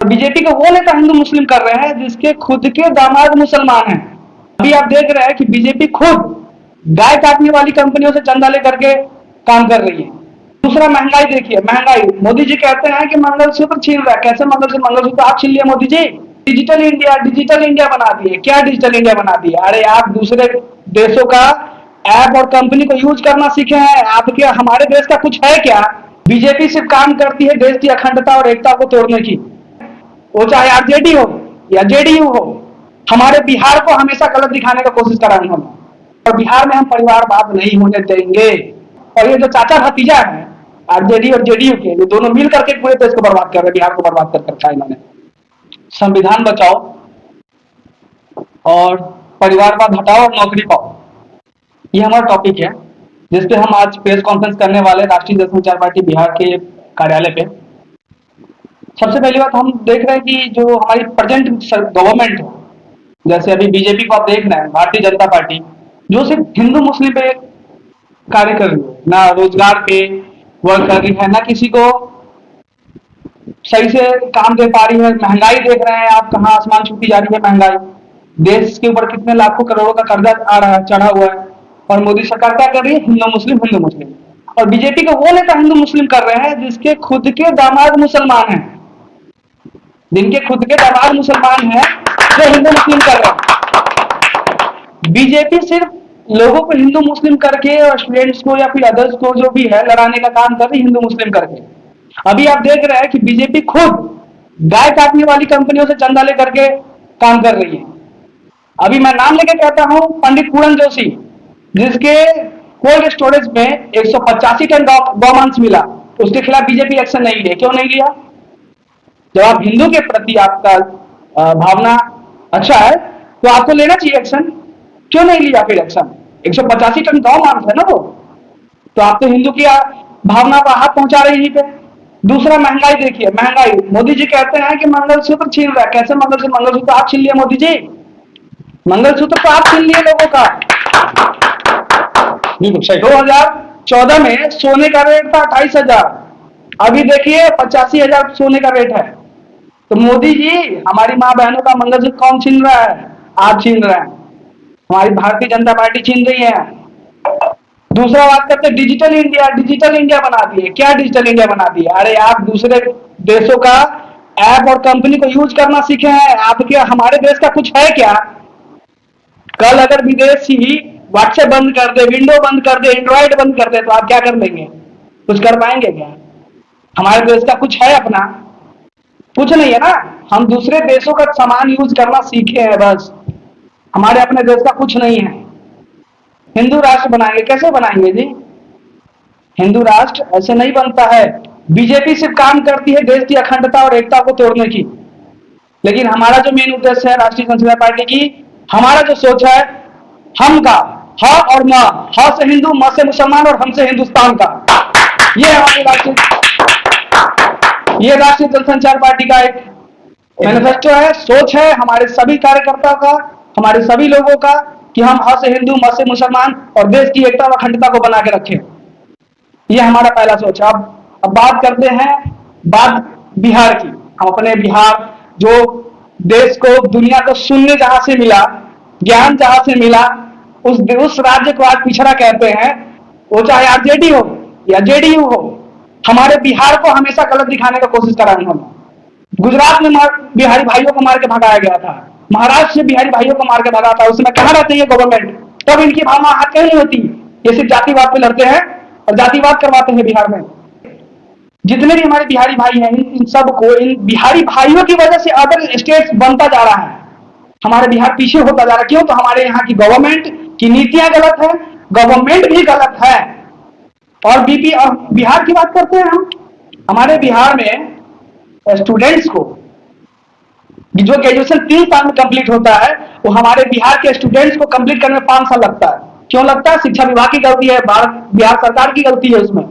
BJP का वो नेता हिंदू मुस्लिम कर रहे हैं जिसके खुद के दामाद मुसलमान हैं। अभी आप देख रहे हैं कि बीजेपी खुद गाय काटने वाली कंपनियों से चंदा लेकर के काम कर रही है। दूसरा, महंगाई देखिए, महंगाई। मोदी जी कहते हैं कि मंगलसूत्र छीन रहा है। कैसे मंगलसूत्र आप छीन लिए मोदी जी? डिजिटल इंडिया बना दिए। क्या डिजिटल इंडिया बना दिया? अरे आप दूसरे देशों का ऐप और कंपनी को यूज करना सीखे हैं। आपके हमारे देश का कुछ है क्या? बीजेपी सिर्फ काम करती है देश की अखंडता और एकता को तोड़ने की। वो चाहे आरजेडी हो या जेडीयू हो, हमारे बिहार को हमेशा गलत दिखाने का कोशिश करा इन्होंने। और बिहार में हम परिवारवाद नहीं होने देंगे। और ये जो चाचा भतीजा है आरजेडी और जेडीयू के, ये दोनों मिल करके पूरे देश को बर्बाद कर रहे हैं, बिहार को बर्बाद कर रखा है इन्होंने। संविधान बचाओ और परिवारवाद हटाओ और नौकरी पाओ, ये हमारा टॉपिक है, जिसपे हम आज प्रेस कॉन्फ्रेंस करने वाले राष्ट्रीय जनसंचार पार्टी बिहार के कार्यालय पे। सबसे पहली बात, हम देख रहे हैं कि जो हमारी प्रेजेंट गवर्नमेंट है, जैसे अभी बीजेपी को आप देख रहे हैं, भारतीय जनता पार्टी, जो सिर्फ हिंदू मुस्लिम पे कार्य कर रही है, ना रोजगार पे वर्क कर रही है, ना किसी को सही से काम दे पा रही है। महंगाई देख रहे हैं आप, कहाँ आसमान छूती जा रही है महंगाई। देश के ऊपर कितने लाखों करोड़ों का कर्जा आ रहा है, चढ़ा हुआ है। और मोदी सरकार क्या कर रही है? हिंदू मुस्लिम हिंदू मुस्लिम। और बीजेपी का वो नेता हिंदू मुस्लिम कर रहे हैं जिसके खुद के दामाद मुसलमान हैं, जिनके खुद के दामाद मुसलमान हैं, जो हिंदू मुस्लिम कर रहे हैं। बीजेपी सिर्फ लोगों को हिंदू मुस्लिम करके और स्टूडेंट्स को या फिर अदर्स को जो भी है लड़ाने का काम कर रही है हिंदू मुस्लिम करके। अभी आप देख रहे हैं कि बीजेपी खुद गाय काटने वाली कंपनियों से चंदा लेकर के काम कर रही है। अभी मैं नाम लेके कहता हूं, पंडित पूरन जोशी, जिसके कोल्ड स्टोरेज में 185 टन गौमांस मिला, उसके खिलाफ बीजेपी एक्शन नहीं लिया। क्यों नहीं लिया? जब आप हिंदू के प्रति आपका भावना अच्छा है तो आपको लेना चाहिए एक्शन। क्यों नहीं लिया फिर एक्शन? 185 टन गौमांस है ना वो, तो आप तो हिंदू की भावना को हाथ पहुंचा रही है। दूसरा, महंगाई देखिए, महंगाई। मोदी जी कहते हैं कि मंगलसूत्र छीन रहा है। कैसे मंगलसूत्र आप छीन लिए मोदी जी? मंगलसूत्र तो आप छीन लिए लोगों का। 2014 में सोने का रेट था 28,000, अभी देखिए 85,000 सोने का रेट है। तो मोदी जी, हमारी माँ बहनों का मंगलसूत्र कौन छीन रहा है? आप छीन रहे हैं, हमारी भारतीय जनता पार्टी छीन रही है। दूसरा बात करते हैं डिजिटल इंडिया बना दिए। क्या डिजिटल इंडिया बना दिया? अरे आप दूसरे देशों का ऐप और कंपनी को यूज करना सीखे हैं। आपके हमारे देश का कुछ है क्या? कल अगर विदेशी व्हाट्सएप बंद कर दे, विंडो बंद कर दे, एंड्रॉइड बंद कर दे, तो आप क्या कर लेंगे? कुछ कर पाएंगे क्या? हमारे देश का कुछ है अपना? कुछ नहीं है ना। हम दूसरे देशों का सामान यूज करना सीखे हैं बस, हमारे अपने देश का कुछ नहीं है। हिंदू राष्ट्र बनाएंगे, कैसे बनाएंगे जी? हिंदू राष्ट्र ऐसे नहीं बनता है। बीजेपी सिर्फ काम करती है देश की अखंडता और एकता को तोड़ने की। लेकिन हमारा जो मेन उद्देश्य है राष्ट्रीय जनता पार्टी की, हमारा जो सोच है, हम का ह और म, ह से हिंदू, म से मुसलमान और हम से हिंदुस्तान का, ये हमारी ये राष्ट्रीय जनसंचार पार्टी का एक मैनिफेस्टो है, सोच है हमारे सभी कार्यकर्ताओं का, हमारे सभी लोगों का, कि हम ह से हिंदू, म से मुसलमान और देश की एकता व अखंडता को बना के रखें। ये हमारा पहला सोच है। अब बात करते हैं बात बिहार की। हम अपने बिहार, जो देश को दुनिया को शून्य जहां से मिला, ज्ञान जहां से मिला, उस राज्य को आज पिछड़ा कहते हैं। वो चाहे आरजेडी हो या जेडीयू हो, हमारे बिहार को हमेशा गलत दिखाने का कोशिश करा इन्होंने। गुजरात में बिहारी भाइयों को मार के भगाया गया था, महाराष्ट्र से बिहारी भाइयों को मार के भगा था। उसमें कहां रहती है गवर्नमेंट? तब इनकी भावना हाथ कहीं नहीं होती। ये सिर्फ जातिवाद पे लड़ते हैं और जातिवाद करवाते हैं बिहार में। जितने भी हमारे बिहारी भाई हैं, इन सबको, इन बिहारी भाइयों की वजह से अदर स्टेट्स बनता जा रहा है। हमारे बिहार पीछे होता जा रहा है। क्यों? तो हमारे यहाँ की गवर्नमेंट की नीतियां गलत है, गवर्नमेंट भी गलत है। और बिहार की बात करते हैं हम। हमारे बिहार में स्टूडेंट्स को जो ग्रेजुएशन 3 साल में कंप्लीट होता है, वो हमारे बिहार के स्टूडेंट्स को कंप्लीट करने में 5 साल लगता है। क्यों लगता है? शिक्षा विभाग की गलती है, बिहार सरकार की गलती है उसमें।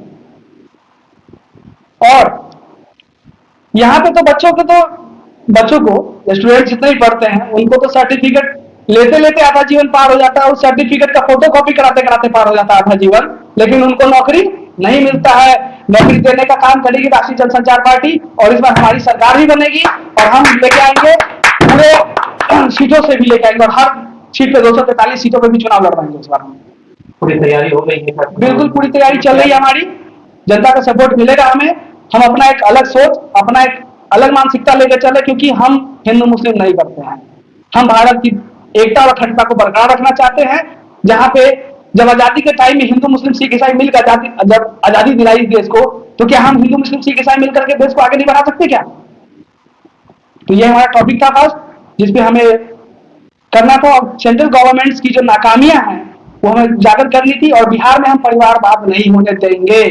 और यहाँ पे तो बच्चों को स्टूडेंट जितने भी पढ़ते हैं उनको तो सर्टिफिकेट लेते लेते आधा जीवन पार हो जाता है, उस सर्टिफिकेट का फोटो कॉपी कराते कराते पार हो जाता है आधा जीवन, लेकिन उनको नौकरी नहीं मिलता है, नौकरी देने का काम करेगी राष्ट्रीय जनसंचार पार्टी, और इस बार हमारी सरकार भी बनेगी और हम लेके आएंगे पूरे सीटों से भी लेके आएंगे, और हर सीट पे 243 सीटों पे भी चुनाव लड़वाएंगे इस बार हम। पूरी तैयारी हो गई है? बिल्कुल पूरी तैयारी चल रही है हमारी, जनता का सपोर्ट मिलेगा हमें। हम अपना एक अलग सोच, अपना एक अलग मानसिकता लेकर चले, क्योंकि हम हिंदू मुस्लिम नहीं करते हैं। हम भारत की एकता और अखंडता को बरकरार रखना चाहते हैं। जहां पे जब आजादी के टाइम में हिंदू मुस्लिम सिख ईसाई मिलकर जब आजादी दिलाई देश को, तो क्या हम हिंदू मुस्लिम सिख ईसाई मिलकर के देश को आगे नहीं बढ़ा सकते क्या? तो ये हमारा टॉपिक था फर्स्ट, जिसपे हमें करना था। और सेंट्रल गवर्नमेंट्स की जो नाकामियां हैं वो हमें उजागर करनी थी, और बिहार में हम परिवारवाद नहीं होने देंगे।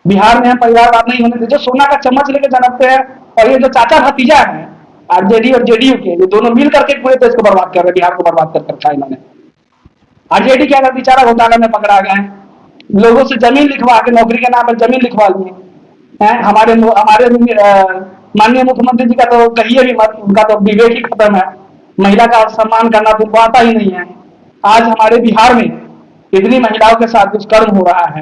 बिहार में हम परिवारवाद नहीं होने देंगे। जो सोना का चम्मच लेकर जनपते हैं, और ये जो चाचा भतीजा है आरजेडी और जेडीयू के, ये दोनों मिल करके पूरे देश को बर्बाद कर रहे हैं, बिहार को बर्बाद कर रखा है इन्होंने। आरजेडी क्या कर, बेचारा घोटाला में पकड़ा गया है, लोगों से जमीन लिखवा के नौकरी के नाम पर जमीन लिखवा लिए हैं। हमारे माननीय मुख्यमंत्री जी का तो कहिए भी मत, उनका तो विवेक ही खत्म है। महिला का सम्मान करना तो आता ही नहीं है। आज हमारे बिहार में इतनी महिलाओं के साथ दुष्कर्म हो रहा है,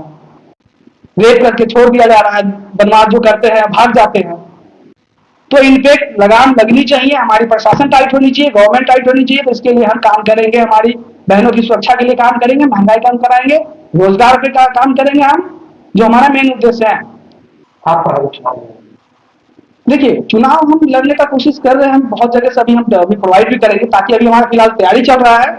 रेप करके छोड़ दिया जा रहा है, बदमाश जो करते हैं भाग जाते हैं। तो इनफेक्ट लगाम लगनी चाहिए, हमारी प्रशासन टाइट होनी चाहिए, गवर्नमेंट टाइट होनी चाहिए। तो इसके लिए हम काम करेंगे, हमारी बहनों की सुरक्षा के लिए काम करेंगे, महंगाई कम कराएंगे, रोजगार पे काम करेंगे हम, जो हमारा मेन उद्देश्य है। आप देखिए, चुनाव हम लड़ने का कोशिश कर रहे हैं, हम बहुत जगह से अभी हम प्रोवाइड भी करेंगे, ताकि अभी हमारा फिलहाल तैयारी चल रहा है।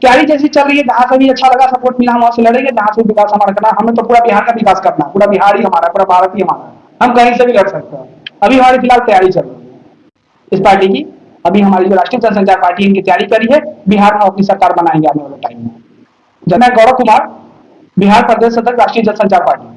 तैयारी जैसी चल रही है, जहां से भी अच्छा लगा सपोर्ट मिला हम वहां से लड़ेंगे, जहां से विकास हमारा करना, हमें तो पूरा बिहार का विकास करना, पूरा बिहार ही हमारा, पूरा भारत ही हमारा, हम कहीं से भी लड़ सकते हैं। अभी हमारी फिलहाल तैयारी चल रही है इस पार्टी की। अभी हमारी जो राष्ट्रीय जनसंचार पार्टी इनकी तैयारी करी है, बिहार में अपनी सरकार बनाएंगे आने वाले टाइम में। मैं गौरव कुमार, बिहार प्रदेश अध्यक्ष राष्ट्रीय जनसंचार पार्टी।